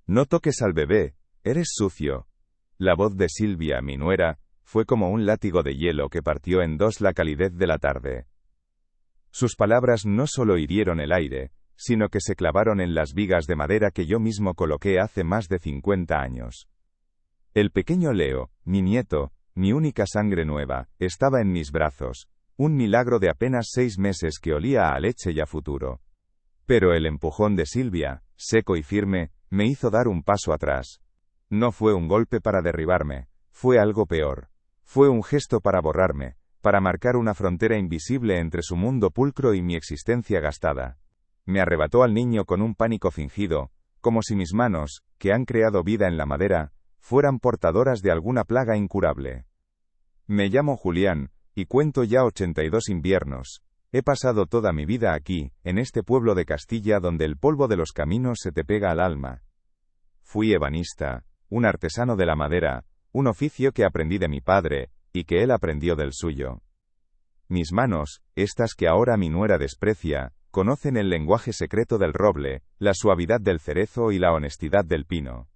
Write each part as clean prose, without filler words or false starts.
No toques al bebé, eres sucio. La voz de Silvia, mi nuera, fue como un látigo de hielo que partió en dos la calidez de la tarde. Sus palabras no solo hirieron el aire, sino que se clavaron en las vigas de madera que yo mismo coloqué hace más de 50 años. El pequeño Leo, mi nieto, mi única sangre nueva, estaba en mis brazos, un milagro de apenas 6 meses que olía a leche y a futuro. Pero el empujón de Silvia, seco y firme, me hizo dar un paso atrás. No fue un golpe para derribarme, fue algo peor. Fue un gesto para borrarme, para marcar una frontera invisible entre su mundo pulcro y mi existencia gastada. Me arrebató al niño con un pánico fingido, como si mis manos, que han creado vida en la madera, fueran portadoras de alguna plaga incurable. Me llamo Julián, y cuento ya 82 inviernos. He pasado toda mi vida aquí, en este pueblo de Castilla donde el polvo de los caminos se te pega al alma. Fui ebanista, un artesano de la madera, un oficio que aprendí de mi padre, y que él aprendió del suyo. Mis manos, estas que ahora mi nuera desprecia, conocen el lenguaje secreto del roble, la suavidad del cerezo y la honestidad del pino.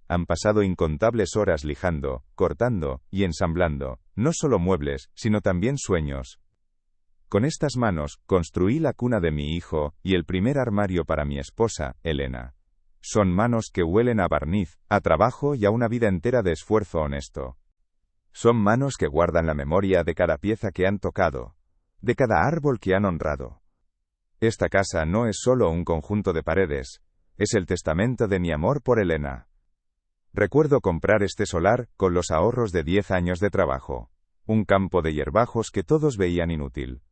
Han pasado incontables horas lijando, cortando y ensamblando, no solo muebles, sino también sueños. Con estas manos, construí la cuna de mi hijo, y el primer armario para mi esposa, Elena. Son manos que huelen a barniz, a trabajo y a una vida entera de esfuerzo honesto. Son manos que guardan la memoria de cada pieza que han tocado, de cada árbol que han honrado. Esta casa no es solo un conjunto de paredes, es el testamento de mi amor por Elena. Recuerdo comprar este solar, con los ahorros de 10 años de trabajo. Un campo de hierbajos que todos veían inútil.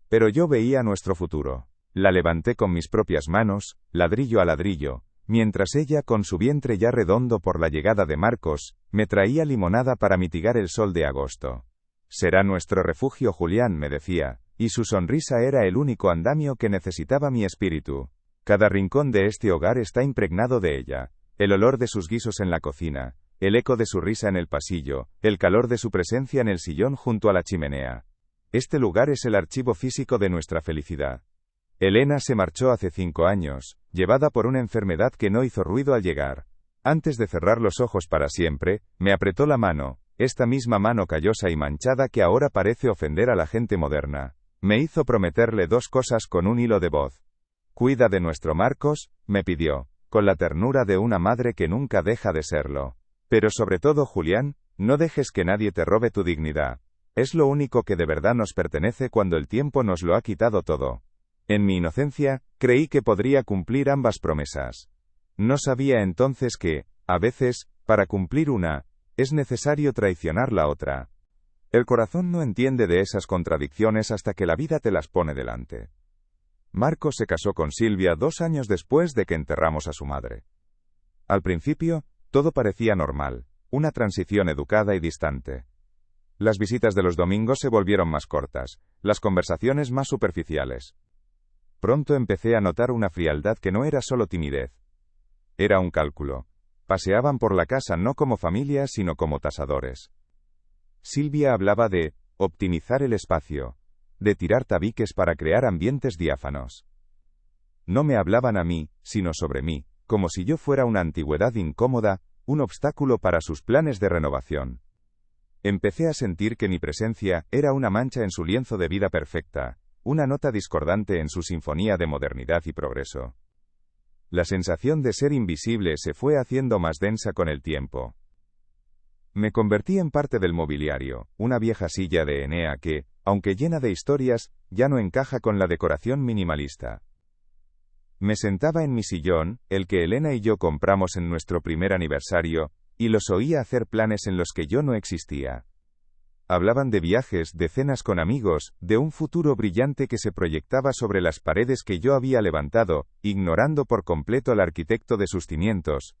Pero yo veía nuestro futuro. La levanté con mis propias manos, ladrillo a ladrillo, mientras ella, con su vientre ya redondo por la llegada de Marcos, me traía limonada para mitigar el sol de agosto. Será nuestro refugio, Julián, me decía, y su sonrisa era el único andamio que necesitaba mi espíritu. Cada rincón de este hogar está impregnado de ella. El olor de sus guisos en la cocina, el eco de su risa en el pasillo, el calor de su presencia en el sillón junto a la chimenea. Este lugar es el archivo físico de nuestra felicidad. Elena se marchó hace 5 años, llevada por una enfermedad que no hizo ruido al llegar. Antes de cerrar los ojos para siempre, me apretó la mano, esta misma mano callosa y manchada que ahora parece ofender a la gente moderna. Me hizo prometerle 2 cosas con un hilo de voz. Cuida de nuestro Marcos, me pidió, con la ternura de una madre que nunca deja de serlo. Pero sobre todo, Julián, no dejes que nadie te robe tu dignidad. Es lo único que de verdad nos pertenece cuando el tiempo nos lo ha quitado todo. En mi inocencia, creí que podría cumplir ambas promesas. No sabía entonces que, a veces, para cumplir una, es necesario traicionar la otra. El corazón no entiende de esas contradicciones hasta que la vida te las pone delante. Marcos se casó con Silvia 2 años después de que enterramos a su madre. Al principio, todo parecía normal, una transición educada y distante. Las visitas de los domingos se volvieron más cortas, las conversaciones más superficiales. Pronto empecé a notar una frialdad que no era solo timidez. Era un cálculo. Paseaban por la casa no como familia sino como tasadores. Silvia hablaba de optimizar el espacio, de tirar tabiques para crear ambientes diáfanos. No me hablaban a mí, sino sobre mí, como si yo fuera una antigüedad incómoda, un obstáculo para sus planes de renovación. Empecé a sentir que mi presencia era una mancha en su lienzo de vida perfecta, una nota discordante en su sinfonía de modernidad y progreso. La sensación de ser invisible se fue haciendo más densa con el tiempo. Me convertí en parte del mobiliario, una vieja silla de Enea que, aunque llena de historias, ya no encaja con la decoración minimalista. Me sentaba en mi sillón, el que Elena y yo compramos en nuestro primer aniversario, y los oía hacer planes en los que yo no existía. Hablaban de viajes, de cenas con amigos, de un futuro brillante que se proyectaba sobre las paredes que yo había levantado, ignorando por completo al arquitecto de sus cimientos.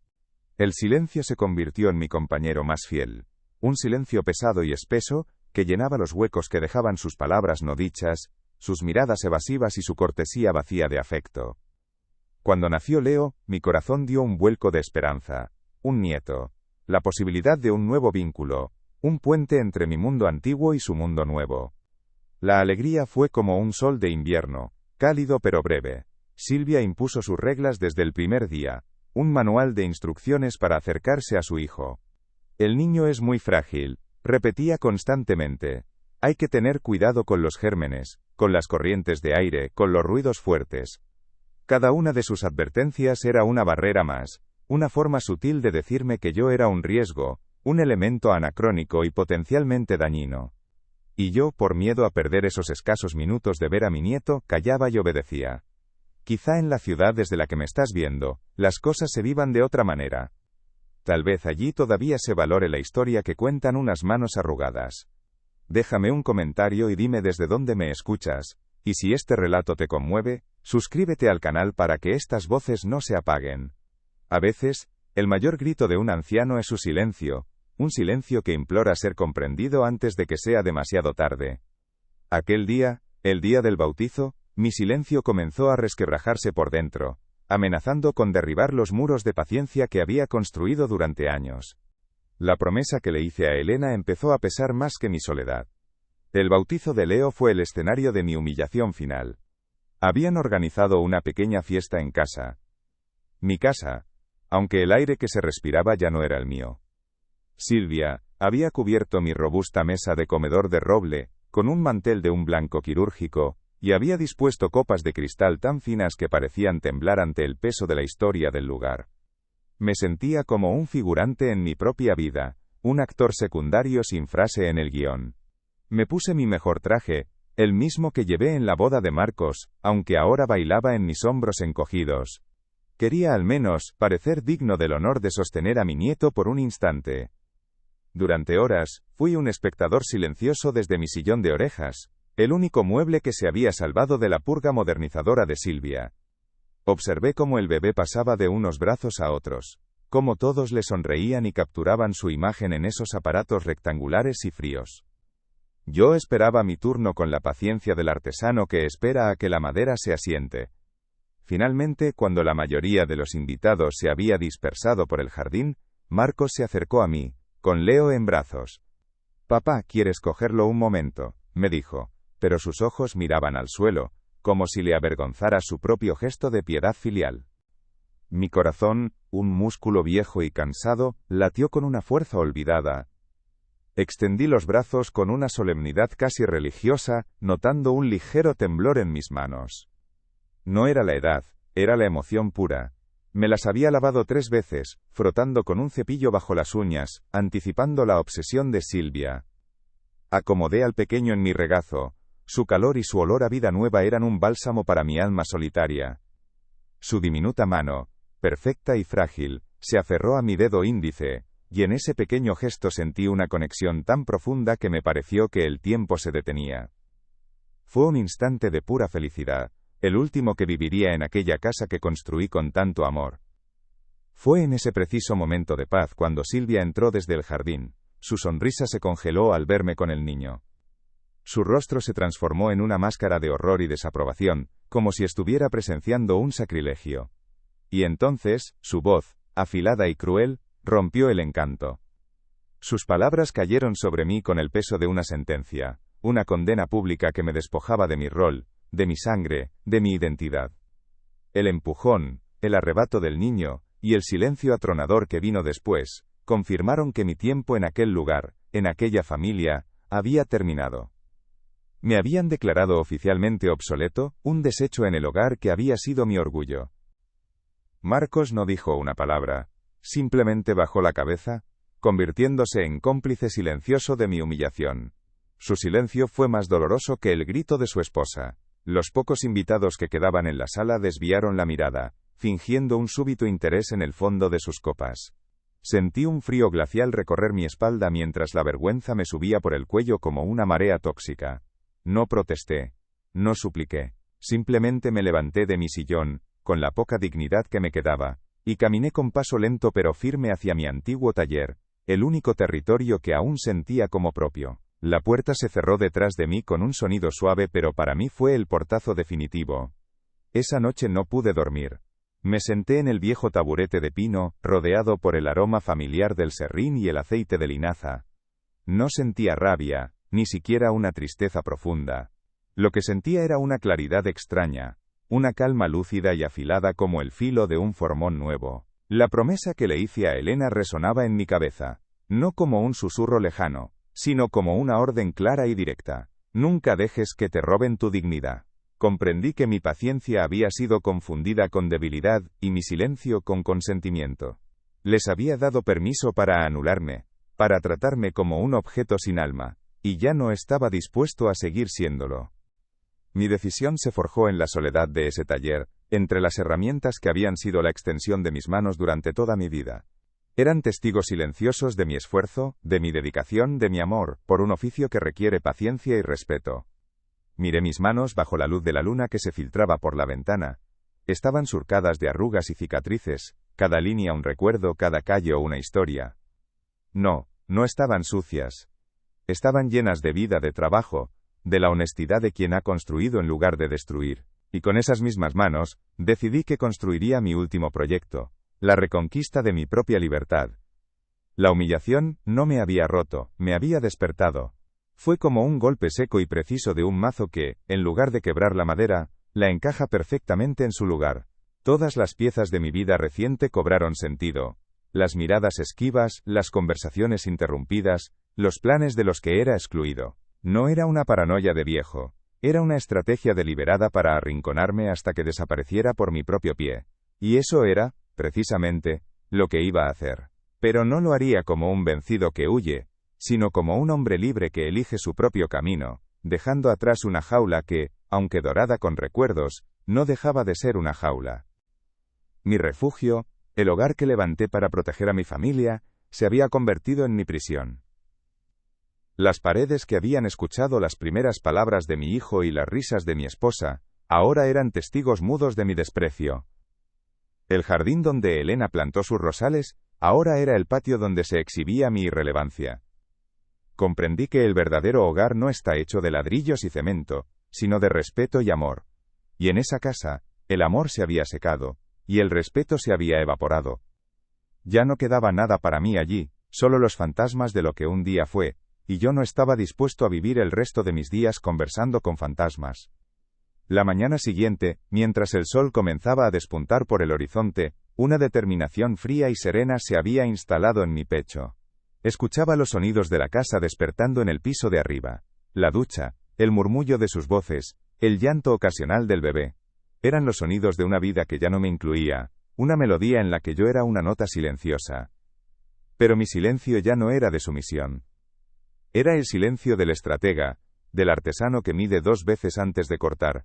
El silencio se convirtió en mi compañero más fiel. Un silencio pesado y espeso, que llenaba los huecos que dejaban sus palabras no dichas, sus miradas evasivas y su cortesía vacía de afecto. Cuando nació Leo, mi corazón dio un vuelco de esperanza. Un nieto. La posibilidad de un nuevo vínculo. Un puente entre mi mundo antiguo y su mundo nuevo. La alegría fue como un sol de invierno, cálido pero breve. Silvia impuso sus reglas desde el primer día. un manual de instrucciones para acercarse a su hijo. El niño es muy frágil, repetía constantemente. Hay que tener cuidado con los gérmenes, con las corrientes de aire, con los ruidos fuertes. Cada una de sus advertencias era una barrera más, una forma sutil de decirme que yo era un riesgo, un elemento anacrónico y potencialmente dañino. Y yo, por miedo a perder esos escasos minutos de ver a mi nieto, callaba y obedecía. Quizá en la ciudad desde la que me estás viendo, las cosas se vivan de otra manera. Tal vez allí todavía se valore la historia que cuentan unas manos arrugadas. Déjame un comentario y dime desde dónde me escuchas, y si este relato te conmueve, suscríbete al canal para que estas voces no se apaguen. A veces, el mayor grito de un anciano es su silencio, un silencio que implora ser comprendido antes de que sea demasiado tarde. Aquel día, el día del bautizo, mi silencio comenzó a resquebrajarse por dentro, amenazando con derribar los muros de paciencia que había construido durante años. La promesa que le hice a Elena empezó a pesar más que mi soledad. El bautizo de Leo fue el escenario de mi humillación final. Habían organizado una pequeña fiesta en casa. Mi casa, aunque el aire que se respiraba ya no era el mío. Silvia había cubierto mi robusta mesa de comedor de roble, con un mantel de un blanco quirúrgico, y había dispuesto copas de cristal tan finas que parecían temblar ante el peso de la historia del lugar. Me sentía como un figurante en mi propia vida, un actor secundario sin frase en el guión. Me puse mi mejor traje, el mismo que llevé en la boda de Marcos, aunque ahora bailaba en mis hombros encogidos. Quería al menos parecer digno del honor de sostener a mi nieto por un instante. Durante horas, fui un espectador silencioso desde mi sillón de orejas, el único mueble que se había salvado de la purga modernizadora de Silvia. Observé cómo el bebé pasaba de unos brazos a otros, cómo todos le sonreían y capturaban su imagen en esos aparatos rectangulares y fríos. Yo esperaba mi turno con la paciencia del artesano que espera a que la madera se asiente. Finalmente, cuando la mayoría de los invitados se había dispersado por el jardín, Marcos se acercó a mí, con Leo en brazos. «Papá, ¿quieres cogerlo un momento?», me dijo, pero sus ojos miraban al suelo, como si le avergonzara su propio gesto de piedad filial. Mi corazón, un músculo viejo y cansado, latió con una fuerza olvidada. Extendí los brazos con una solemnidad casi religiosa, notando un ligero temblor en mis manos. No era la edad, era la emoción pura. Me las había lavado 3 veces, frotando con un cepillo bajo las uñas, anticipando la obsesión de Silvia. Acomodé al pequeño en mi regazo. Su calor y su olor a vida nueva eran un bálsamo para mi alma solitaria. Su diminuta mano, perfecta y frágil, se aferró a mi dedo índice, y en ese pequeño gesto sentí una conexión tan profunda que me pareció que el tiempo se detenía. Fue un instante de pura felicidad, el último que viviría en aquella casa que construí con tanto amor. Fue en ese preciso momento de paz cuando Silvia entró desde el jardín. Su sonrisa se congeló al verme con el niño. Su rostro se transformó en una máscara de horror y desaprobación, como si estuviera presenciando un sacrilegio. Y entonces, su voz, afilada y cruel, rompió el encanto. Sus palabras cayeron sobre mí con el peso de una sentencia, una condena pública que me despojaba de mi rol, de mi sangre, de mi identidad. El empujón, el arrebato del niño, y el silencio atronador que vino después, confirmaron que mi tiempo en aquel lugar, en aquella familia, había terminado. Me habían declarado oficialmente obsoleto, un desecho en el hogar que había sido mi orgullo. Marcos no dijo una palabra, simplemente bajó la cabeza, convirtiéndose en cómplice silencioso de mi humillación. Su silencio fue más doloroso que el grito de su esposa. Los pocos invitados que quedaban en la sala desviaron la mirada, fingiendo un súbito interés en el fondo de sus copas. Sentí un frío glacial recorrer mi espalda mientras la vergüenza me subía por el cuello como una marea tóxica. No protesté, no supliqué, simplemente me levanté de mi sillón, con la poca dignidad que me quedaba, y caminé con paso lento pero firme hacia mi antiguo taller, el único territorio que aún sentía como propio. La puerta se cerró detrás de mí con un sonido suave, pero para mí fue el portazo definitivo. Esa noche no pude dormir. Me senté en el viejo taburete de pino, rodeado por el aroma familiar del serrín y el aceite de linaza. No sentía rabia, ni siquiera una tristeza profunda. Lo que sentía era una claridad extraña, una calma lúcida y afilada como el filo de un formón nuevo. La promesa que le hice a Elena resonaba en mi cabeza, no como un susurro lejano, sino como una orden clara y directa. Nunca dejes que te roben tu dignidad. Comprendí que mi paciencia había sido confundida con debilidad, y mi silencio con consentimiento. Les había dado permiso para anularme, para tratarme como un objeto sin alma, y ya no estaba dispuesto a seguir siéndolo. Mi decisión se forjó en la soledad de ese taller, entre las herramientas que habían sido la extensión de mis manos durante toda mi vida. Eran testigos silenciosos de mi esfuerzo, de mi dedicación, de mi amor, por un oficio que requiere paciencia y respeto. Miré mis manos bajo la luz de la luna que se filtraba por la ventana. Estaban surcadas de arrugas y cicatrices, cada línea un recuerdo, cada callo una historia. No, no estaban sucias. Estaban llenas de vida, de trabajo, de la honestidad de quien ha construido en lugar de destruir. Y con esas mismas manos, decidí que construiría mi último proyecto, la reconquista de mi propia libertad. La humillación no me había roto, me había despertado. Fue como un golpe seco y preciso de un mazo que, en lugar de quebrar la madera, la encaja perfectamente en su lugar. Todas las piezas de mi vida reciente cobraron sentido. Las miradas esquivas, las conversaciones interrumpidas, los planes de los que era excluido. No era una paranoia de viejo, era una estrategia deliberada para arrinconarme hasta que desapareciera por mi propio pie. Y eso era, precisamente, lo que iba a hacer. Pero no lo haría como un vencido que huye, sino como un hombre libre que elige su propio camino, dejando atrás una jaula que, aunque dorada con recuerdos, no dejaba de ser una jaula. Mi refugio, el hogar que levanté para proteger a mi familia, se había convertido en mi prisión. Las paredes que habían escuchado las primeras palabras de mi hijo y las risas de mi esposa, ahora eran testigos mudos de mi desprecio. El jardín donde Elena plantó sus rosales, ahora era el patio donde se exhibía mi irrelevancia. Comprendí que el verdadero hogar no está hecho de ladrillos y cemento, sino de respeto y amor. Y en esa casa, el amor se había secado, y el respeto se había evaporado. Ya no quedaba nada para mí allí, solo los fantasmas de lo que un día fue, y yo no estaba dispuesto a vivir el resto de mis días conversando con fantasmas. La mañana siguiente, mientras el sol comenzaba a despuntar por el horizonte, una determinación fría y serena se había instalado en mi pecho. Escuchaba los sonidos de la casa despertando en el piso de arriba. La ducha, el murmullo de sus voces, el llanto ocasional del bebé. Eran los sonidos de una vida que ya no me incluía, una melodía en la que yo era una nota silenciosa. Pero mi silencio ya no era de sumisión. Era el silencio del estratega, del artesano que mide 2 veces antes de cortar.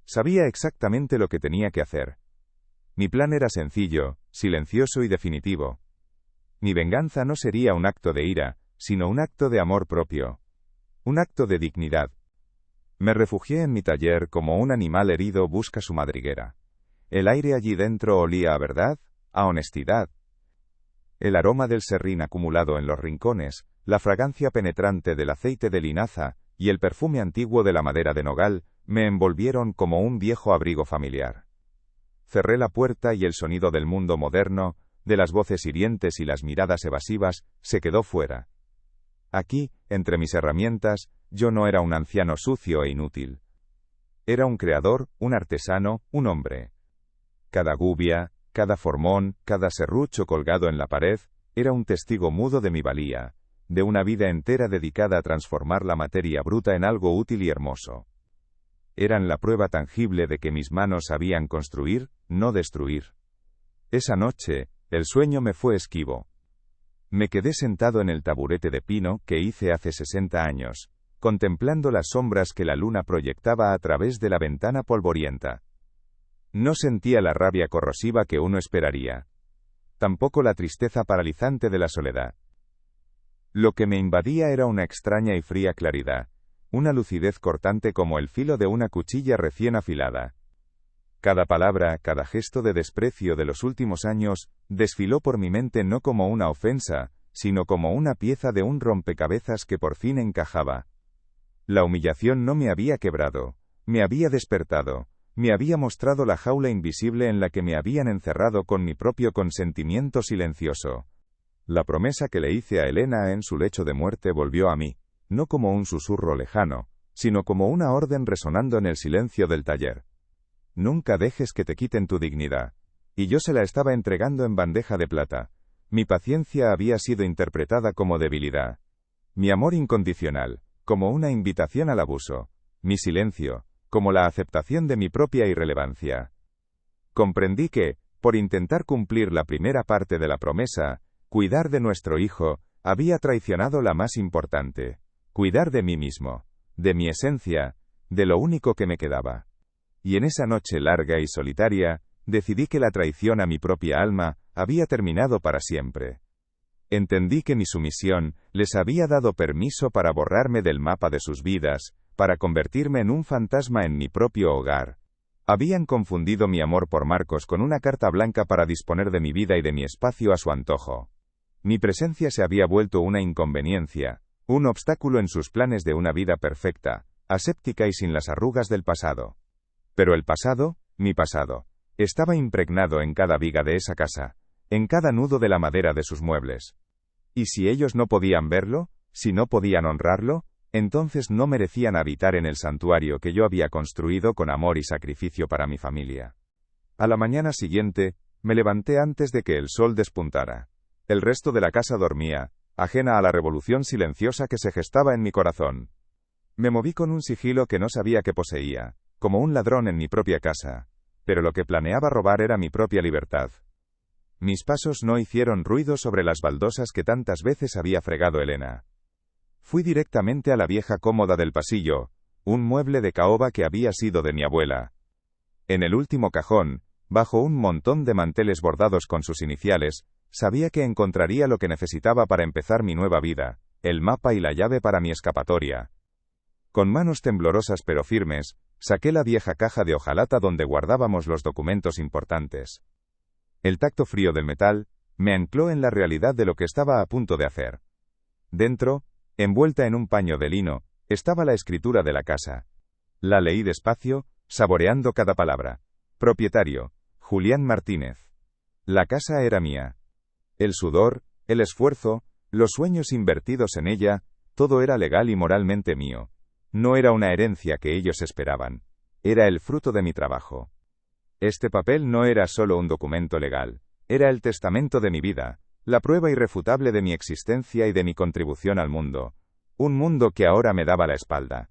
Sabía exactamente lo que tenía que hacer. Mi plan era sencillo, silencioso y definitivo. Mi venganza no sería un acto de ira, sino un acto de amor propio. Un acto de dignidad. Me refugié en mi taller como un animal herido busca su madriguera. El aire allí dentro olía a verdad, a honestidad. El aroma del serrín acumulado en los rincones, la fragancia penetrante del aceite de linaza, y el perfume antiguo de la madera de nogal, me envolvieron como un viejo abrigo familiar. Cerré la puerta y el sonido del mundo moderno, de las voces hirientes y las miradas evasivas, se quedó fuera. Aquí, entre mis herramientas, yo no era un anciano sucio e inútil. Era un creador, un artesano, un hombre. Cada gubia, cada formón, cada serrucho colgado en la pared, era un testigo mudo de mi valía, de una vida entera dedicada a transformar la materia bruta en algo útil y hermoso. Eran la prueba tangible de que mis manos sabían construir, no destruir. Esa noche, el sueño me fue esquivo. Me quedé sentado en el taburete de pino que hice hace 60 años, contemplando las sombras que la luna proyectaba a través de la ventana polvorienta. No sentía la rabia corrosiva que uno esperaría. Tampoco la tristeza paralizante de la soledad. Lo que me invadía era una extraña y fría claridad, una lucidez cortante como el filo de una cuchilla recién afilada. Cada palabra, cada gesto de desprecio de los últimos años, desfiló por mi mente no como una ofensa, sino como una pieza de un rompecabezas que por fin encajaba. La humillación no me había quebrado, me había despertado, me había mostrado la jaula invisible en la que me habían encerrado con mi propio consentimiento silencioso. La promesa que le hice a Elena en su lecho de muerte volvió a mí, no como un susurro lejano, sino como una orden resonando en el silencio del taller. Nunca dejes que te quiten tu dignidad. y yo se la estaba entregando en bandeja de plata. Mi paciencia había sido interpretada como debilidad. Mi amor incondicional, como una invitación al abuso. Mi silencio, como la aceptación de mi propia irrelevancia. Comprendí que, por intentar cumplir la primera parte de la promesa, cuidar de nuestro hijo, había traicionado la más importante. Cuidar de mí mismo, de mi esencia, de lo único que me quedaba. Y en esa noche larga y solitaria, decidí que la traición a mi propia alma había terminado para siempre. Entendí que mi sumisión les había dado permiso para borrarme del mapa de sus vidas, para convertirme en un fantasma en mi propio hogar. Habían confundido mi amor por Marcos con una carta blanca para disponer de mi vida y de mi espacio a su antojo. Mi presencia se había vuelto una inconveniencia, un obstáculo en sus planes de una vida perfecta, aséptica y sin las arrugas del pasado. Pero el pasado, mi pasado, estaba impregnado en cada viga de esa casa, en cada nudo de la madera de sus muebles. Y si ellos no podían verlo, si no podían honrarlo, entonces no merecían habitar en el santuario que yo había construido con amor y sacrificio para mi familia. A la mañana siguiente, me levanté antes de que el sol despuntara. El resto de la casa dormía, ajena a la revolución silenciosa que se gestaba en mi corazón. Me moví con un sigilo que no sabía que poseía, como un ladrón en mi propia casa, pero lo que planeaba robar era mi propia libertad. Mis pasos no hicieron ruido sobre las baldosas que tantas veces había fregado Elena. Fui directamente a la vieja cómoda del pasillo, un mueble de caoba que había sido de mi abuela. En el último cajón, bajo un montón de manteles bordados con sus iniciales, sabía que encontraría lo que necesitaba para empezar mi nueva vida, el mapa y la llave para mi escapatoria. Con manos temblorosas pero firmes, saqué la vieja caja de hojalata donde guardábamos los documentos importantes. El tacto frío del metal me ancló en la realidad de lo que estaba a punto de hacer. Dentro, envuelta en un paño de lino, estaba la escritura de la casa. La leí despacio, saboreando cada palabra. Propietario, Julián Martínez. La casa era mía. El sudor, el esfuerzo, los sueños invertidos en ella, todo era legal y moralmente mío. No era una herencia que ellos esperaban. Era el fruto de mi trabajo. Este papel no era solo un documento legal. Era el testamento de mi vida, la prueba irrefutable de mi existencia y de mi contribución al mundo. Un mundo que ahora me daba la espalda.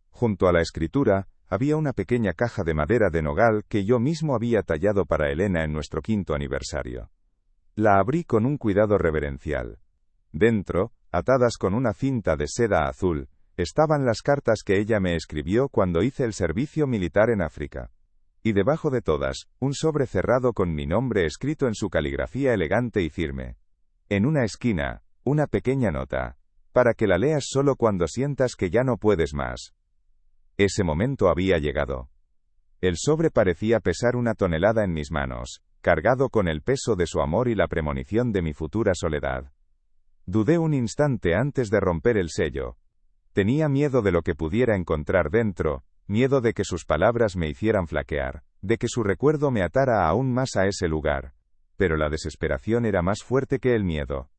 Junto a la escritura, había una pequeña caja de madera de nogal que yo mismo había tallado para Elena en nuestro 5º aniversario. La abrí con un cuidado reverencial. Dentro, atadas con una cinta de seda azul, estaban las cartas que ella me escribió cuando hice el servicio militar en África. Y debajo de todas, un sobre cerrado con mi nombre escrito en su caligrafía elegante y firme. En una esquina, una pequeña nota, para que la leas solo cuando sientas que ya no puedes más. Ese momento había llegado. El sobre parecía pesar 1 tonelada en mis manos, cargado con el peso de su amor y la premonición de mi futura soledad. Dudé un instante antes de romper el sello. Tenía miedo de lo que pudiera encontrar dentro, miedo de que sus palabras me hicieran flaquear, de que su recuerdo me atara aún más a ese lugar. Pero la desesperación era más fuerte que el miedo.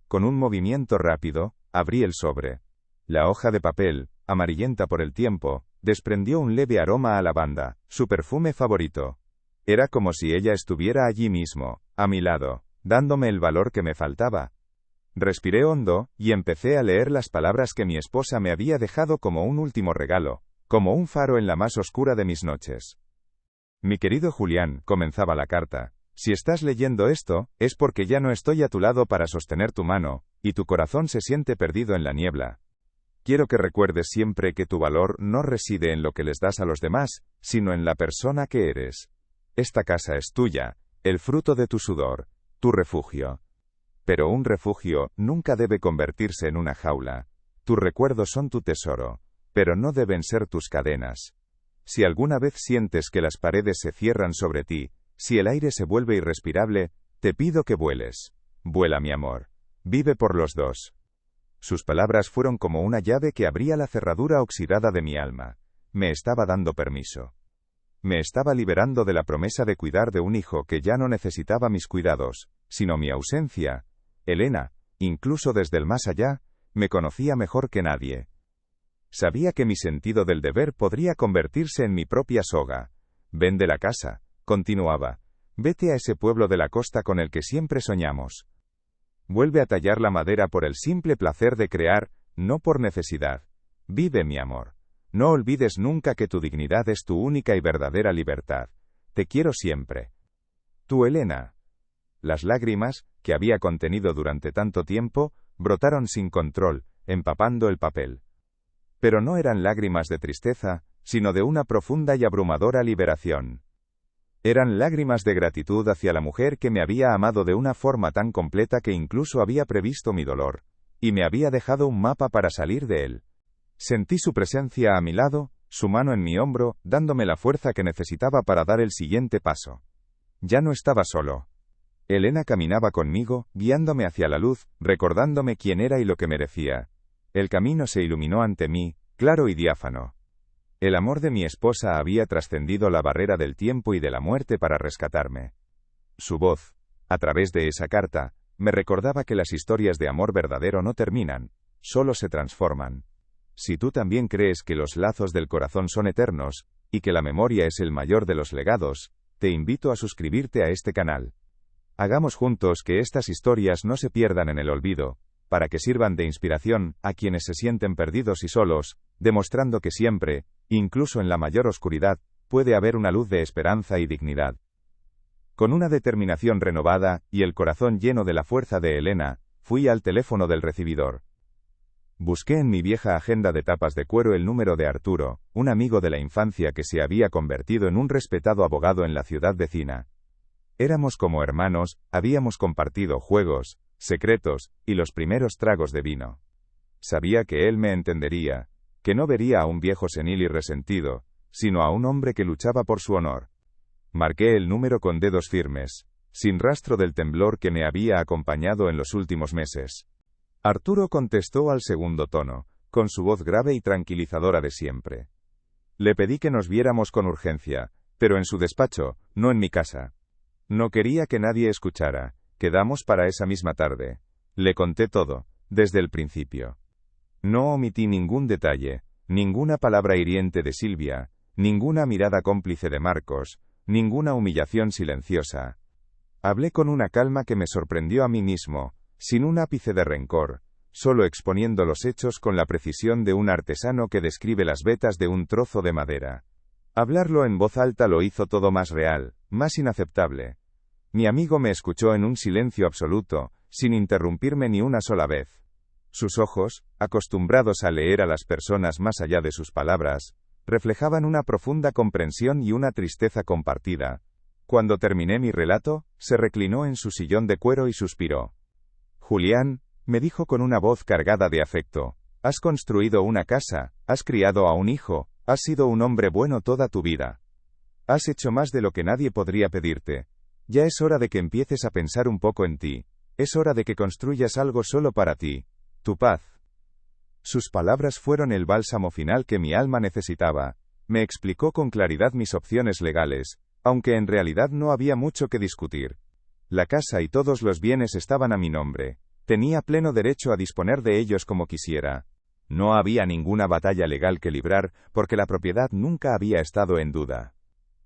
Con un movimiento rápido, abrí el sobre. La hoja de papel, amarillenta por el tiempo, desprendió un leve aroma a lavanda, su perfume favorito. Era como si ella estuviera allí mismo, a mi lado, dándome el valor que me faltaba. Respiré hondo, y empecé a leer las palabras que mi esposa me había dejado como un último regalo, como un faro en la más oscura de mis noches. Mi querido Julián, comenzaba la carta, si estás leyendo esto, es porque ya no estoy a tu lado para sostener tu mano, y tu corazón se siente perdido en la niebla. Quiero que recuerdes siempre que tu valor no reside en lo que les das a los demás, sino en la persona que eres. Esta casa es tuya, el fruto de tu sudor, tu refugio. Pero un refugio nunca debe convertirse en una jaula. Tus recuerdos son tu tesoro, pero no deben ser tus cadenas. Si alguna vez sientes que las paredes se cierran sobre ti, si el aire se vuelve irrespirable, te pido que vueles. Vuela, mi amor. Vive por los dos. Sus palabras fueron como una llave que abría la cerradura oxidada de mi alma. Me estaba dando permiso. Me estaba liberando de la promesa de cuidar de un hijo que ya no necesitaba mis cuidados, sino mi ausencia. Elena, incluso desde el más allá, me conocía mejor que nadie. Sabía que mi sentido del deber podría convertirse en mi propia soga. Vende la casa, continuaba. Vete a ese pueblo de la costa con el que siempre soñamos. Vuelve a tallar la madera por el simple placer de crear, no por necesidad. Vive, mi amor. No olvides nunca que tu dignidad es tu única y verdadera libertad. Te quiero siempre. Tu Elena. Las lágrimas, que había contenido durante tanto tiempo, brotaron sin control, empapando el papel. Pero no eran lágrimas de tristeza, sino de una profunda y abrumadora liberación. Eran lágrimas de gratitud hacia la mujer que me había amado de una forma tan completa que incluso había previsto mi dolor, y me había dejado un mapa para salir de él. Sentí su presencia a mi lado, su mano en mi hombro, dándome la fuerza que necesitaba para dar el siguiente paso. Ya no estaba solo. Elena caminaba conmigo, guiándome hacia la luz, recordándome quién era y lo que merecía. El camino se iluminó ante mí, claro y diáfano. El amor de mi esposa había trascendido la barrera del tiempo y de la muerte para rescatarme. Su voz, a través de esa carta, me recordaba que las historias de amor verdadero no terminan, solo se transforman. Si tú también crees que los lazos del corazón son eternos, y que la memoria es el mayor de los legados, te invito a suscribirte a este canal. Hagamos juntos que estas historias no se pierdan en el olvido, para que sirvan de inspiración a quienes se sienten perdidos y solos, demostrando que siempre, incluso en la mayor oscuridad, puede haber una luz de esperanza y dignidad. Con una determinación renovada, y el corazón lleno de la fuerza de Elena, fui al teléfono del recibidor. Busqué en mi vieja agenda de tapas de cuero el número de Arturo, un amigo de la infancia que se había convertido en un respetado abogado en la ciudad vecina. Éramos como hermanos, habíamos compartido juegos, secretos, y los primeros tragos de vino. Sabía que él me entendería, que no vería a un viejo senil y resentido, sino a un hombre que luchaba por su honor. Marqué el número con dedos firmes, sin rastro del temblor que me había acompañado en los últimos meses. Arturo contestó al segundo tono, con su voz grave y tranquilizadora de siempre. Le pedí que nos viéramos con urgencia, pero en su despacho, no en mi casa. No quería que nadie escuchara. Quedamos para esa misma tarde. Le conté todo, desde el principio. No omití ningún detalle, ninguna palabra hiriente de Silvia, ninguna mirada cómplice de Marcos, ninguna humillación silenciosa. Hablé con una calma que me sorprendió a mí mismo, sin un ápice de rencor, solo exponiendo los hechos con la precisión de un artesano que describe las vetas de un trozo de madera. Hablarlo en voz alta lo hizo todo más real, más inaceptable. Mi amigo me escuchó en un silencio absoluto, sin interrumpirme ni una sola vez. Sus ojos, acostumbrados a leer a las personas más allá de sus palabras, reflejaban una profunda comprensión y una tristeza compartida. Cuando terminé mi relato, se reclinó en su sillón de cuero y suspiró. Julián, me dijo con una voz cargada de afecto, has construido una casa, has criado a un hijo, has sido un hombre bueno toda tu vida. Has hecho más de lo que nadie podría pedirte. Ya es hora de que empieces a pensar un poco en ti. Es hora de que construyas algo solo para ti. Tu paz. Sus palabras fueron el bálsamo final que mi alma necesitaba. Me explicó con claridad mis opciones legales, aunque en realidad no había mucho que discutir. La casa y todos los bienes estaban a mi nombre. Tenía pleno derecho a disponer de ellos como quisiera. No había ninguna batalla legal que librar, porque la propiedad nunca había estado en duda.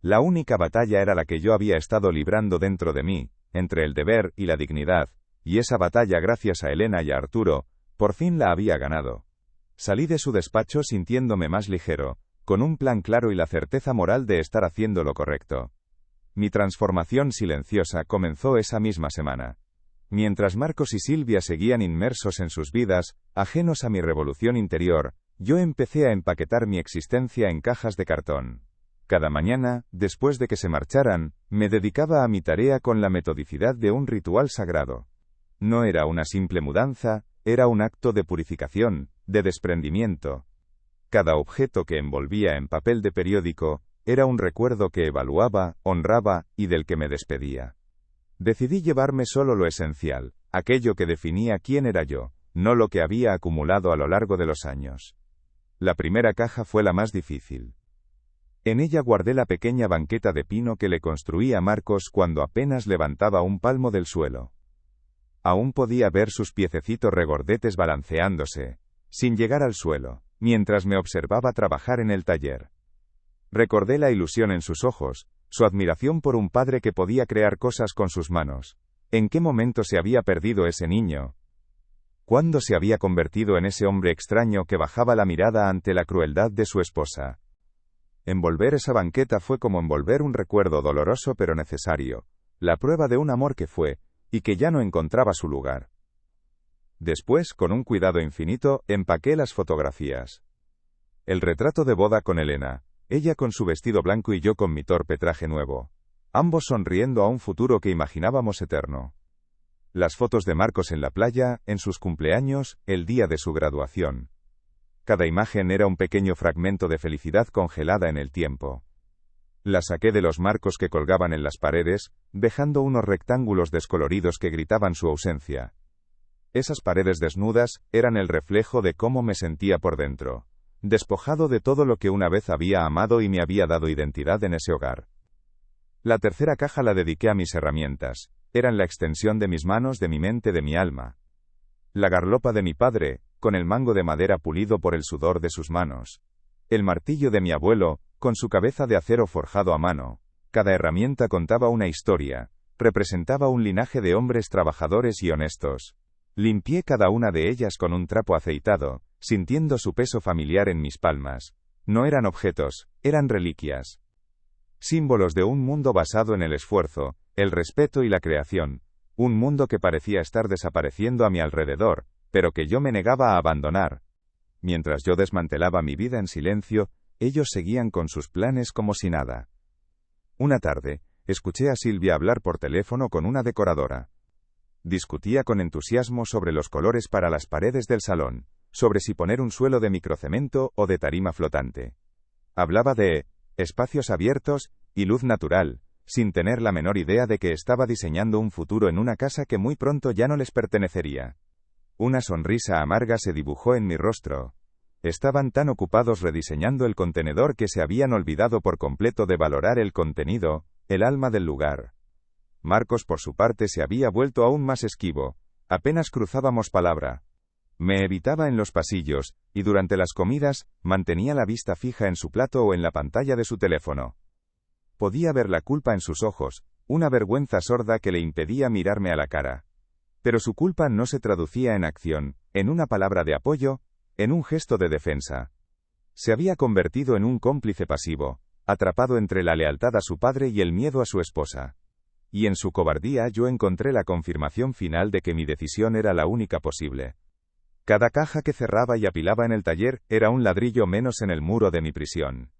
La única batalla era la que yo había estado librando dentro de mí, entre el deber y la dignidad, y esa batalla, gracias a Elena y a Arturo, por fin la había ganado. Salí de su despacho sintiéndome más ligero, con un plan claro y la certeza moral de estar haciendo lo correcto. Mi transformación silenciosa comenzó esa misma semana. Mientras Marcos y Silvia seguían inmersos en sus vidas, ajenos a mi revolución interior, yo empecé a empaquetar mi existencia en cajas de cartón. Cada mañana, después de que se marcharan, me dedicaba a mi tarea con la metodicidad de un ritual sagrado. No era una simple mudanza, era un acto de purificación, de desprendimiento. Cada objeto que envolvía en papel de periódico, era un recuerdo que evaluaba, honraba, y del que me despedía. Decidí llevarme solo lo esencial, aquello que definía quién era yo, no lo que había acumulado a lo largo de los años. La primera caja fue la más difícil. En ella guardé la pequeña banqueta de pino que le construí a Marcos cuando apenas levantaba un palmo del suelo. Aún podía ver sus piececitos regordetes balanceándose, sin llegar al suelo, mientras me observaba trabajar en el taller. Recordé la ilusión en sus ojos, Su admiración por un padre que podía crear cosas con sus manos. ¿En qué momento se había perdido ese niño? ¿Cuándo se había convertido en ese hombre extraño que bajaba la mirada ante la crueldad de su esposa? Envolver esa banqueta fue como envolver un recuerdo doloroso pero necesario, la prueba de un amor que fue, y que ya no encontraba su lugar. Después, con un cuidado infinito, empaqué las fotografías. El retrato de boda con Elena, ella con su vestido blanco y yo con mi torpe traje nuevo. Ambos sonriendo a un futuro que imaginábamos eterno. Las fotos de Marcos en la playa, en sus cumpleaños, el día de su graduación. Cada imagen era un pequeño fragmento de felicidad congelada en el tiempo. La saqué de los marcos que colgaban en las paredes, dejando unos rectángulos descoloridos que gritaban su ausencia. Esas paredes desnudas eran el reflejo de cómo me sentía por dentro, despojado de todo lo que una vez había amado y me había dado identidad en ese hogar. La tercera caja la dediqué a mis herramientas, eran la extensión de mis manos, de mi mente, de mi alma. La garlopa de mi padre, con el mango de madera pulido por el sudor de sus manos. El martillo de mi abuelo, con su cabeza de acero forjado a mano. Cada herramienta contaba una historia, representaba un linaje de hombres trabajadores y honestos. Limpié cada una de ellas con un trapo aceitado, sintiendo su peso familiar en mis palmas. No eran objetos, eran reliquias. Símbolos de un mundo basado en el esfuerzo, el respeto y la creación. Un mundo que parecía estar desapareciendo a mi alrededor, pero que yo me negaba a abandonar. Mientras yo desmantelaba mi vida en silencio, ellos seguían con sus planes como si nada. Una tarde, escuché a Silvia hablar por teléfono con una decoradora. Discutía con entusiasmo sobre los colores para las paredes del salón, sobre si poner un suelo de microcemento o de tarima flotante. Hablaba de espacios abiertos y luz natural, sin tener la menor idea de que estaba diseñando un futuro en una casa que muy pronto ya no les pertenecería. Una sonrisa amarga se dibujó en mi rostro. Estaban tan ocupados rediseñando el contenedor que se habían olvidado por completo de valorar el contenido, el alma del lugar. Marcos, por su parte, se había vuelto aún más esquivo. Apenas cruzábamos palabra. Me evitaba en los pasillos, y durante las comidas, mantenía la vista fija en su plato o en la pantalla de su teléfono. Podía ver la culpa en sus ojos, una vergüenza sorda que le impedía mirarme a la cara. Pero su culpa no se traducía en acción, en una palabra de apoyo, en un gesto de defensa. Se había convertido en un cómplice pasivo, atrapado entre la lealtad a su padre y el miedo a su esposa. Y en su cobardía yo encontré la confirmación final de que mi decisión era la única posible. Cada caja que cerraba y apilaba en el taller era un ladrillo menos en el muro de mi prisión.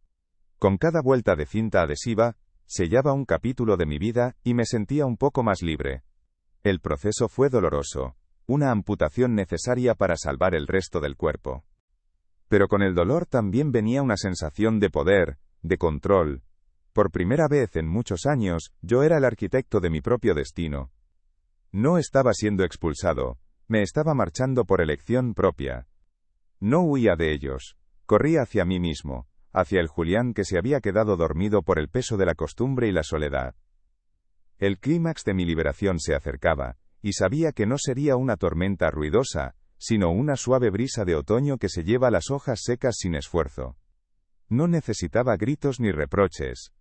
Con cada vuelta de cinta adhesiva, sellaba un capítulo de mi vida y me sentía un poco más libre. El proceso fue doloroso, una amputación necesaria para salvar el resto del cuerpo. Pero con el dolor también venía una sensación de poder, de control. Por primera vez en muchos años, yo era el arquitecto de mi propio destino. No estaba siendo expulsado, me estaba marchando por elección propia. No huía de ellos, corría hacia mí mismo, hacia el Julián que se había quedado dormido por el peso de la costumbre y la soledad. El clímax de mi liberación se acercaba, y sabía que no sería una tormenta ruidosa, sino una suave brisa de otoño que se lleva las hojas secas sin esfuerzo. No necesitaba gritos ni reproches.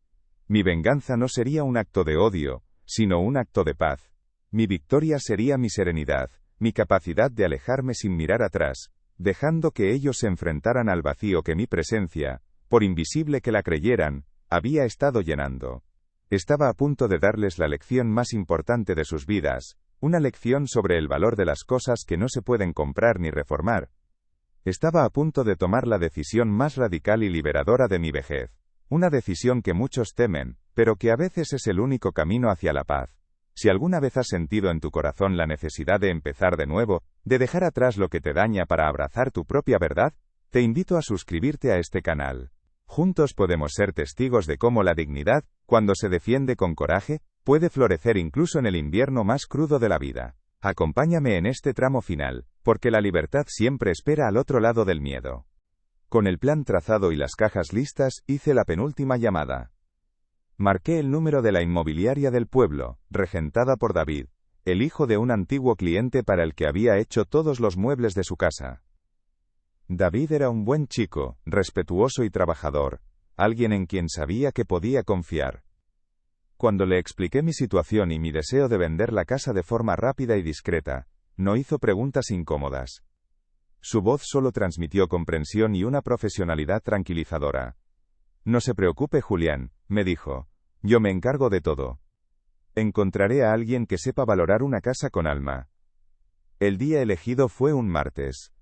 Mi venganza no sería un acto de odio, sino un acto de paz. Mi victoria sería mi serenidad, mi capacidad de alejarme sin mirar atrás, dejando que ellos se enfrentaran al vacío que mi presencia, por invisible que la creyeran, había estado llenando. Estaba a punto de darles la lección más importante de sus vidas, una lección sobre el valor de las cosas que no se pueden comprar ni reformar. Estaba a punto de tomar la decisión más radical y liberadora de mi vejez. Una decisión que muchos temen, pero que a veces es el único camino hacia la paz. Si alguna vez has sentido en tu corazón la necesidad de empezar de nuevo, de dejar atrás lo que te daña para abrazar tu propia verdad, te invito a suscribirte a este canal. Juntos podemos ser testigos de cómo la dignidad, cuando se defiende con coraje, puede florecer incluso en el invierno más crudo de la vida. Acompáñame en este tramo final, porque la libertad siempre espera al otro lado del miedo. Con el plan trazado y las cajas listas, hice la penúltima llamada. Marqué el número de la inmobiliaria del pueblo, regentada por David, el hijo de un antiguo cliente para el que había hecho todos los muebles de su casa. David era un buen chico, respetuoso y trabajador, alguien en quien sabía que podía confiar. Cuando le expliqué mi situación y mi deseo de vender la casa de forma rápida y discreta, no hizo preguntas incómodas. Su voz solo transmitió comprensión y una profesionalidad tranquilizadora. No se preocupe, Julián, me dijo. Yo me encargo de todo. Encontraré a alguien que sepa valorar una casa con alma. El día elegido fue un martes.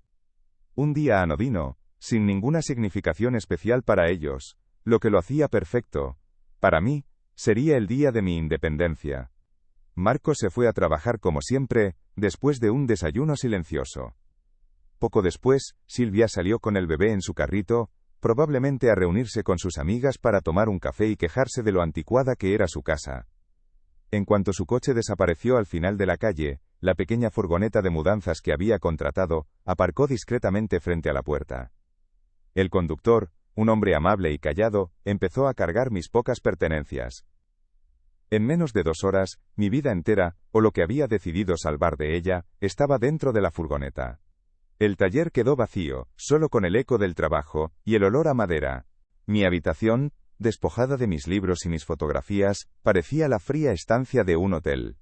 Un día anodino, sin ninguna significación especial para ellos, lo que lo hacía perfecto. Para mí, sería el día de mi independencia. Marco se fue a trabajar como siempre, después de un desayuno silencioso. Poco después, Silvia salió con el bebé en su carrito, probablemente a reunirse con sus amigas para tomar un café y quejarse de lo anticuada que era su casa. En cuanto su coche desapareció al final de la calle, la pequeña furgoneta de mudanzas que había contratado, aparcó discretamente frente a la puerta. El conductor, un hombre amable y callado, empezó a cargar mis pocas pertenencias. En menos de 2 horas, mi vida entera, o lo que había decidido salvar de ella, estaba dentro de la furgoneta. El taller quedó vacío, solo con el eco del trabajo, y el olor a madera. Mi habitación, despojada de mis libros y mis fotografías, parecía la fría estancia de un hotel.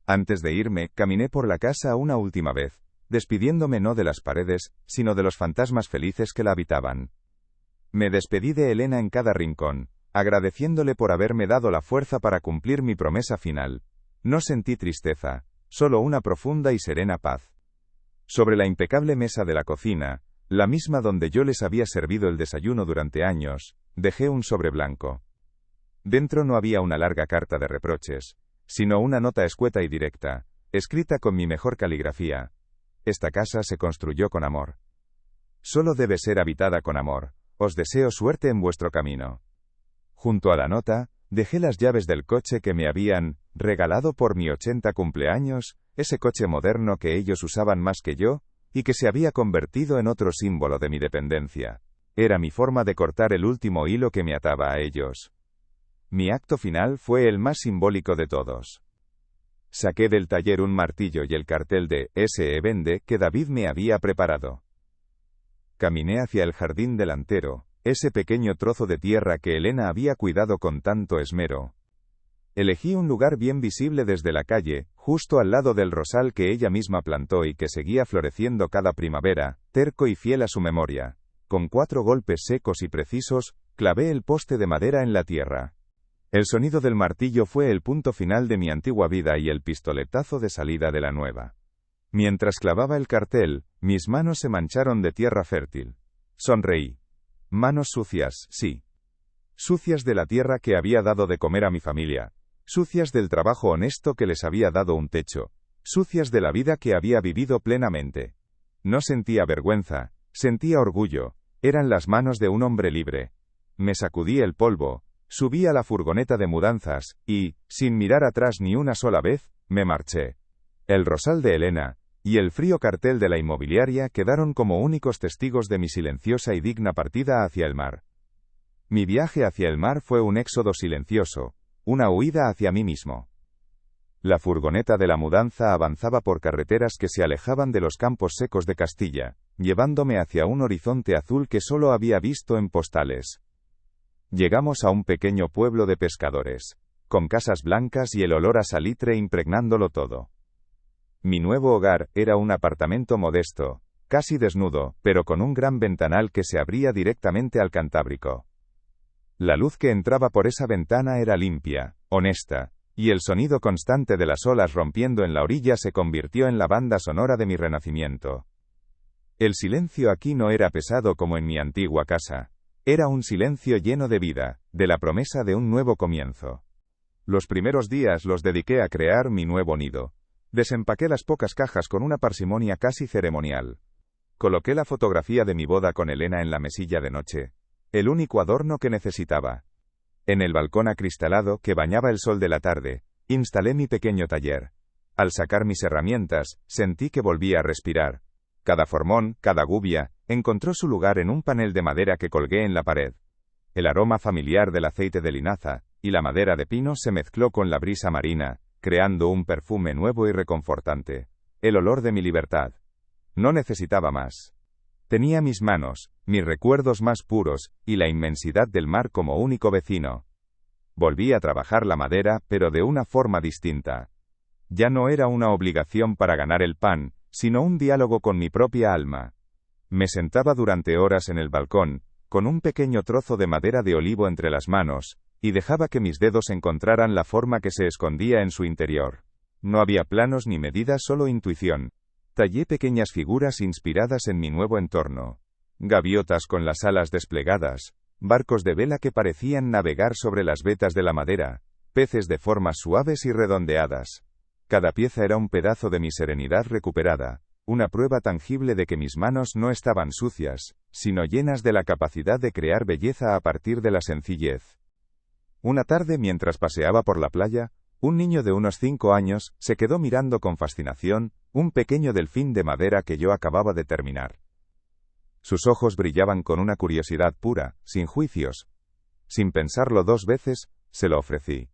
Antes de irme, caminé por la casa una última vez, despidiéndome no de las paredes, sino de los fantasmas felices que la habitaban. Me despedí de Elena en cada rincón, agradeciéndole por haberme dado la fuerza para cumplir mi promesa final. No sentí tristeza, solo una profunda y serena paz. Sobre la impecable mesa de la cocina, la misma donde yo les había servido el desayuno durante años, dejé un sobre blanco. Dentro no había una larga carta de reproches, sino una nota escueta y directa, escrita con mi mejor caligrafía. Esta casa se construyó con amor. Solo debe ser habitada con amor. Os deseo suerte en vuestro camino. Junto a la nota, dejé las llaves del coche que me habían regalado por mi 80 cumpleaños, ese coche moderno que ellos usaban más que yo, y que se había convertido en otro símbolo de mi dependencia. Era mi forma de cortar el último hilo que me ataba a ellos. Mi acto final fue el más simbólico de todos. Saqué del taller un martillo y el cartel de S.E. Vende que David me había preparado. Caminé hacia el jardín delantero, ese pequeño trozo de tierra que Elena había cuidado con tanto esmero. Elegí un lugar bien visible desde la calle, justo al lado del rosal que ella misma plantó y que seguía floreciendo cada primavera, terco y fiel a su memoria. Con 4 golpes secos y precisos, clavé el poste de madera en la tierra. El sonido del martillo fue el punto final de mi antigua vida y el pistoletazo de salida de la nueva. Mientras clavaba el cartel, mis manos se mancharon de tierra fértil. Sonreí. Manos sucias, sí. Sucias de la tierra que había dado de comer a mi familia. Sucias del trabajo honesto que les había dado un techo. Sucias de la vida que había vivido plenamente. No sentía vergüenza, sentía orgullo. Eran las manos de un hombre libre. Me sacudí el polvo, subí a la furgoneta de mudanzas, y, sin mirar atrás ni una sola vez, me marché. El rosal de Elena y el frío cartel de la inmobiliaria quedaron como únicos testigos de mi silenciosa y digna partida hacia el mar. Mi viaje hacia el mar fue un éxodo silencioso, una huida hacia mí mismo. La furgoneta de la mudanza avanzaba por carreteras que se alejaban de los campos secos de Castilla, llevándome hacia un horizonte azul que solo había visto en postales. Llegamos a un pequeño pueblo de pescadores, con casas blancas y el olor a salitre impregnándolo todo. Mi nuevo hogar era un apartamento modesto, casi desnudo, pero con un gran ventanal que se abría directamente al Cantábrico. La luz que entraba por esa ventana era limpia, honesta, y el sonido constante de las olas rompiendo en la orilla se convirtió en la banda sonora de mi renacimiento. El silencio aquí no era pesado como en mi antigua casa. Era un silencio lleno de vida, de la promesa de un nuevo comienzo. Los primeros días los dediqué a crear mi nuevo nido. Desempaqué las pocas cajas con una parsimonia casi ceremonial. Coloqué la fotografía de mi boda con Elena en la mesilla de noche. El único adorno que necesitaba. En el balcón acristalado que bañaba el sol de la tarde, instalé mi pequeño taller. Al sacar mis herramientas, sentí que volvía a respirar. Cada formón, cada gubia, encontró su lugar en un panel de madera que colgué en la pared. El aroma familiar del aceite de linaza y la madera de pino se mezcló con la brisa marina, creando un perfume nuevo y reconfortante. El olor de mi libertad. No necesitaba más. Tenía mis manos, mis recuerdos más puros, y la inmensidad del mar como único vecino. Volví a trabajar la madera, pero de una forma distinta. Ya no era una obligación para ganar el pan, sino un diálogo con mi propia alma. Me sentaba durante horas en el balcón, con un pequeño trozo de madera de olivo entre las manos, y dejaba que mis dedos encontraran la forma que se escondía en su interior. No había planos ni medidas, solo intuición. Tallé pequeñas figuras inspiradas en mi nuevo entorno. Gaviotas con las alas desplegadas, barcos de vela que parecían navegar sobre las vetas de la madera, peces de formas suaves y redondeadas. Cada pieza era un pedazo de mi serenidad recuperada, una prueba tangible de que mis manos no estaban sucias, sino llenas de la capacidad de crear belleza a partir de la sencillez. Una tarde, mientras paseaba por la playa, un niño de unos 5 años se quedó mirando con fascinación un pequeño delfín de madera que yo acababa de terminar. Sus ojos brillaban con una curiosidad pura, sin juicios. Sin pensarlo 2 veces, se lo ofrecí.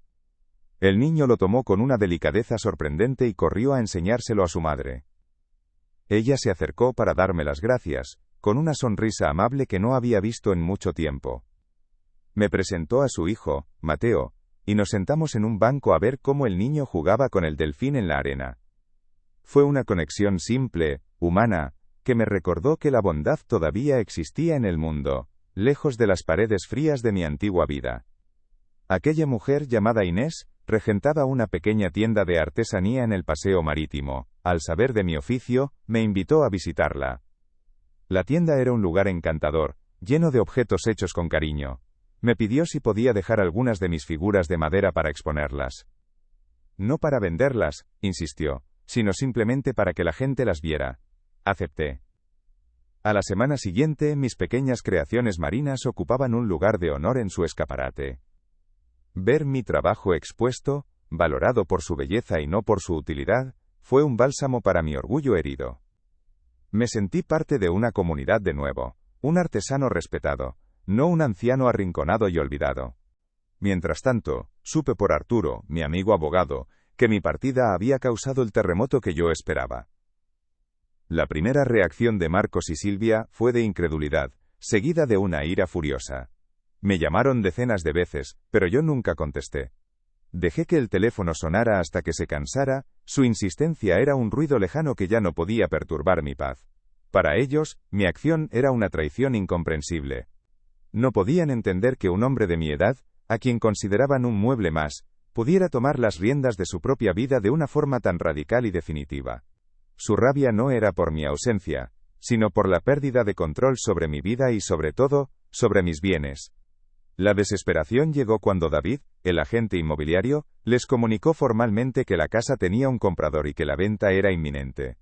El niño lo tomó con una delicadeza sorprendente y corrió a enseñárselo a su madre. Ella se acercó para darme las gracias, con una sonrisa amable que no había visto en mucho tiempo. Me presentó a su hijo, Mateo, y nos sentamos en un banco a ver cómo el niño jugaba con el delfín en la arena. Fue una conexión simple, humana, que me recordó que la bondad todavía existía en el mundo, lejos de las paredes frías de mi antigua vida. Aquella mujer llamada Inés regentaba una pequeña tienda de artesanía en el paseo marítimo. Al saber de mi oficio, me invitó a visitarla. La tienda era un lugar encantador, lleno de objetos hechos con cariño. Me pidió si podía dejar algunas de mis figuras de madera para exponerlas. No para venderlas, insistió, sino simplemente para que la gente las viera. Acepté. A la semana siguiente, mis pequeñas creaciones marinas ocupaban un lugar de honor en su escaparate. Ver mi trabajo expuesto, valorado por su belleza y no por su utilidad, fue un bálsamo para mi orgullo herido. Me sentí parte de una comunidad de nuevo, un artesano respetado, no un anciano arrinconado y olvidado. Mientras tanto, supe por Arturo, mi amigo abogado, que mi partida había causado el terremoto que yo esperaba. La primera reacción de Marcos y Silvia fue de incredulidad, seguida de una ira furiosa. Me llamaron decenas de veces, pero yo nunca contesté. Dejé que el teléfono sonara hasta que se cansara, su insistencia era un ruido lejano que ya no podía perturbar mi paz. Para ellos, mi acción era una traición incomprensible. No podían entender que un hombre de mi edad, a quien consideraban un mueble más, pudiera tomar las riendas de su propia vida de una forma tan radical y definitiva. Su rabia no era por mi ausencia, sino por la pérdida de control sobre mi vida y sobre todo, sobre mis bienes. La desesperación llegó cuando David, el agente inmobiliario, les comunicó formalmente que la casa tenía un comprador y que la venta era inminente.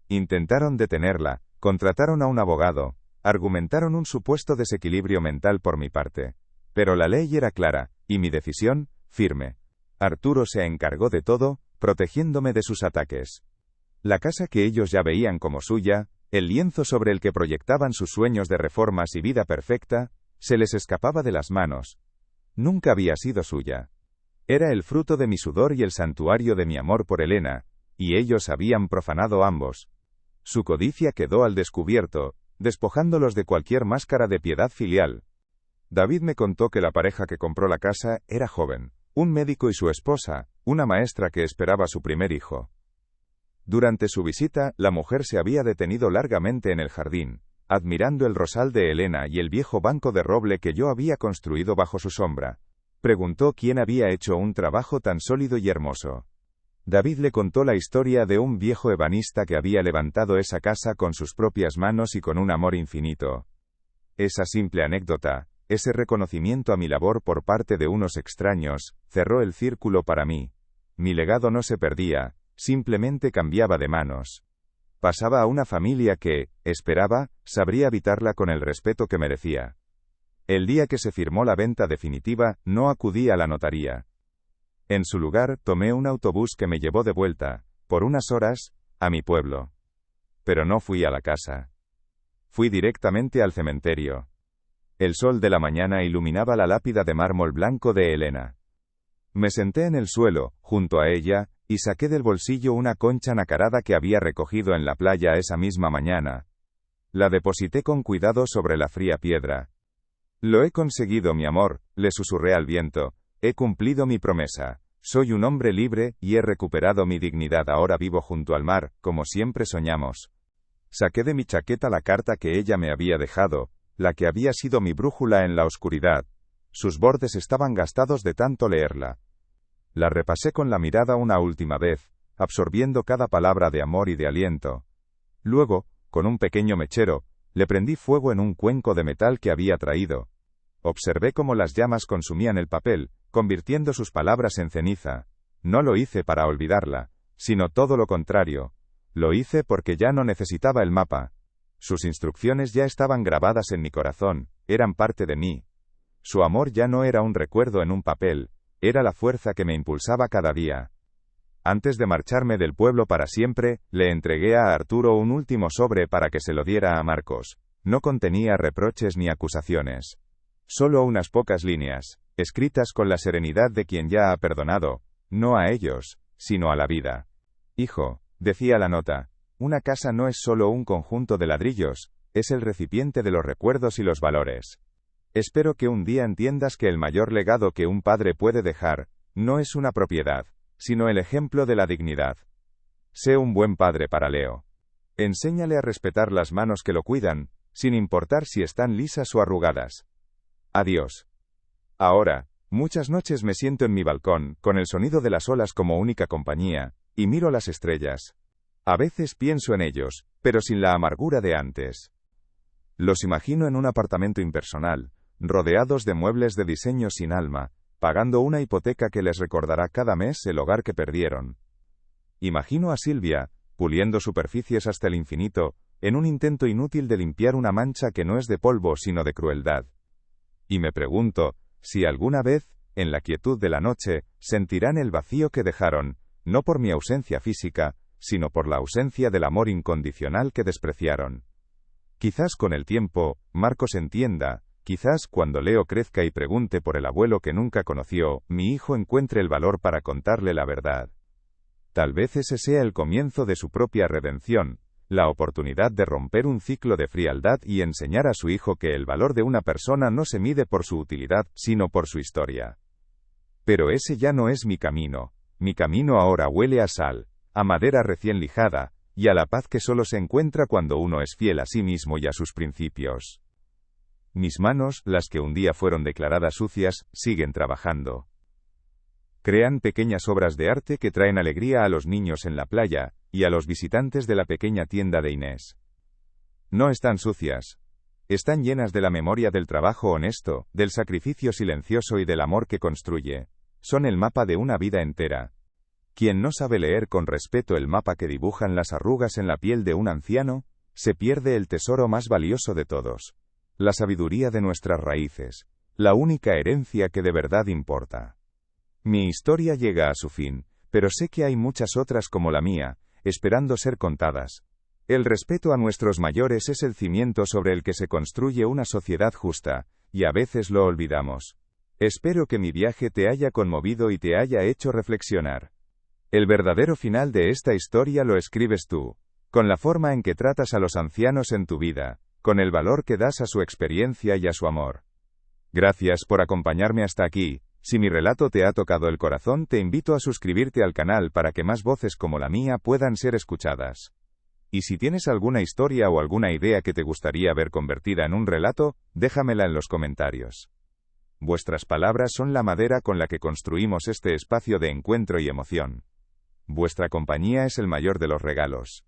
Intentaron detenerla, contrataron a un abogado, argumentaron un supuesto desequilibrio mental por mi parte. Pero la ley era clara, y mi decisión, firme. Arturo se encargó de todo, protegiéndome de sus ataques. La casa que ellos ya veían como suya, el lienzo sobre el que proyectaban sus sueños de reformas y vida perfecta, se les escapaba de las manos. Nunca había sido suya. Era el fruto de mi sudor y el santuario de mi amor por Elena, y ellos habían profanado ambos. Su codicia quedó al descubierto, despojándolos de cualquier máscara de piedad filial. David me contó que la pareja que compró la casa era joven, un médico y su esposa, una maestra que esperaba su primer hijo. Durante su visita, la mujer se había detenido largamente en el jardín, admirando el rosal de Elena y el viejo banco de roble que yo había construido bajo su sombra. Preguntó quién había hecho un trabajo tan sólido y hermoso. David le contó la historia de un viejo ebanista que había levantado esa casa con sus propias manos y con un amor infinito. Esa simple anécdota, ese reconocimiento a mi labor por parte de unos extraños, cerró el círculo para mí. Mi legado no se perdía, simplemente cambiaba de manos. Pasaba a una familia que, esperaba, sabría habitarla con el respeto que merecía. El día que se firmó la venta definitiva, no acudí a la notaría. En su lugar, tomé un autobús que me llevó de vuelta, por unas horas, a mi pueblo. Pero no fui a la casa. Fui directamente al cementerio. El sol de la mañana iluminaba la lápida de mármol blanco de Elena. Me senté en el suelo, junto a ella, y saqué del bolsillo una concha nacarada que había recogido en la playa esa misma mañana. La deposité con cuidado sobre la fría piedra. «Lo he conseguido, mi amor», le susurré al viento. He cumplido mi promesa. Soy un hombre libre, y he recuperado mi dignidad. Ahora vivo junto al mar, como siempre soñamos. Saqué de mi chaqueta la carta que ella me había dejado, la que había sido mi brújula en la oscuridad. Sus bordes estaban gastados de tanto leerla. La repasé con la mirada una última vez, absorbiendo cada palabra de amor y de aliento. Luego, con un pequeño mechero, le prendí fuego en un cuenco de metal que había traído. Observé cómo las llamas consumían el papel, convirtiendo sus palabras en ceniza. No lo hice para olvidarla, sino todo lo contrario. Lo hice porque ya no necesitaba el mapa. Sus instrucciones ya estaban grabadas en mi corazón, eran parte de mí. Su amor ya no era un recuerdo en un papel, era la fuerza que me impulsaba cada día. Antes de marcharme del pueblo para siempre, le entregué a Arturo un último sobre para que se lo diera a Marcos. No contenía reproches ni acusaciones. Solo unas pocas líneas, escritas con la serenidad de quien ya ha perdonado, no a ellos, sino a la vida. Hijo, decía la nota, una casa no es solo un conjunto de ladrillos, es el recipiente de los recuerdos y los valores. Espero que un día entiendas que el mayor legado que un padre puede dejar, no es una propiedad, sino el ejemplo de la dignidad. Sé un buen padre para Leo. Enséñale a respetar las manos que lo cuidan, sin importar si están lisas o arrugadas. Adiós. Ahora, muchas noches me siento en mi balcón, con el sonido de las olas como única compañía, y miro las estrellas. A veces pienso en ellos, pero sin la amargura de antes. Los imagino en un apartamento impersonal, rodeados de muebles de diseño sin alma, pagando una hipoteca que les recordará cada mes el hogar que perdieron. Imagino a Silvia, puliendo superficies hasta el infinito, en un intento inútil de limpiar una mancha que no es de polvo sino de crueldad. Y me pregunto, si alguna vez, en la quietud de la noche, sentirán el vacío que dejaron, no por mi ausencia física, sino por la ausencia del amor incondicional que despreciaron. Quizás con el tiempo, Marcos entienda, quizás cuando Leo crezca y pregunte por el abuelo que nunca conoció, mi hijo encuentre el valor para contarle la verdad. Tal vez ese sea el comienzo de su propia redención, la oportunidad de romper un ciclo de frialdad y enseñar a su hijo que el valor de una persona no se mide por su utilidad, sino por su historia. Pero ese ya no es mi camino ahora huele a sal, a madera recién lijada, y a la paz que solo se encuentra cuando uno es fiel a sí mismo y a sus principios. Mis manos, las que un día fueron declaradas sucias, siguen trabajando. Crean pequeñas obras de arte que traen alegría a los niños en la playa, y a los visitantes de la pequeña tienda de Inés. No están sucias. Están llenas de la memoria del trabajo honesto, del sacrificio silencioso y del amor que construye. Son el mapa de una vida entera. Quien no sabe leer con respeto el mapa que dibujan las arrugas en la piel de un anciano, se pierde el tesoro más valioso de todos. La sabiduría de nuestras raíces. La única herencia que de verdad importa. Mi historia llega a su fin, pero sé que hay muchas otras como la mía, esperando ser contadas. El respeto a nuestros mayores es el cimiento sobre el que se construye una sociedad justa, y a veces lo olvidamos. Espero que mi viaje te haya conmovido y te haya hecho reflexionar. El verdadero final de esta historia lo escribes tú, con la forma en que tratas a los ancianos en tu vida, con el valor que das a su experiencia y a su amor. Gracias por acompañarme hasta aquí. Si mi relato te ha tocado el corazón, te invito a suscribirte al canal para que más voces como la mía puedan ser escuchadas. Y si tienes alguna historia o alguna idea que te gustaría ver convertida en un relato, déjamela en los comentarios. Vuestras palabras son la madera con la que construimos este espacio de encuentro y emoción. Vuestra compañía es el mayor de los regalos.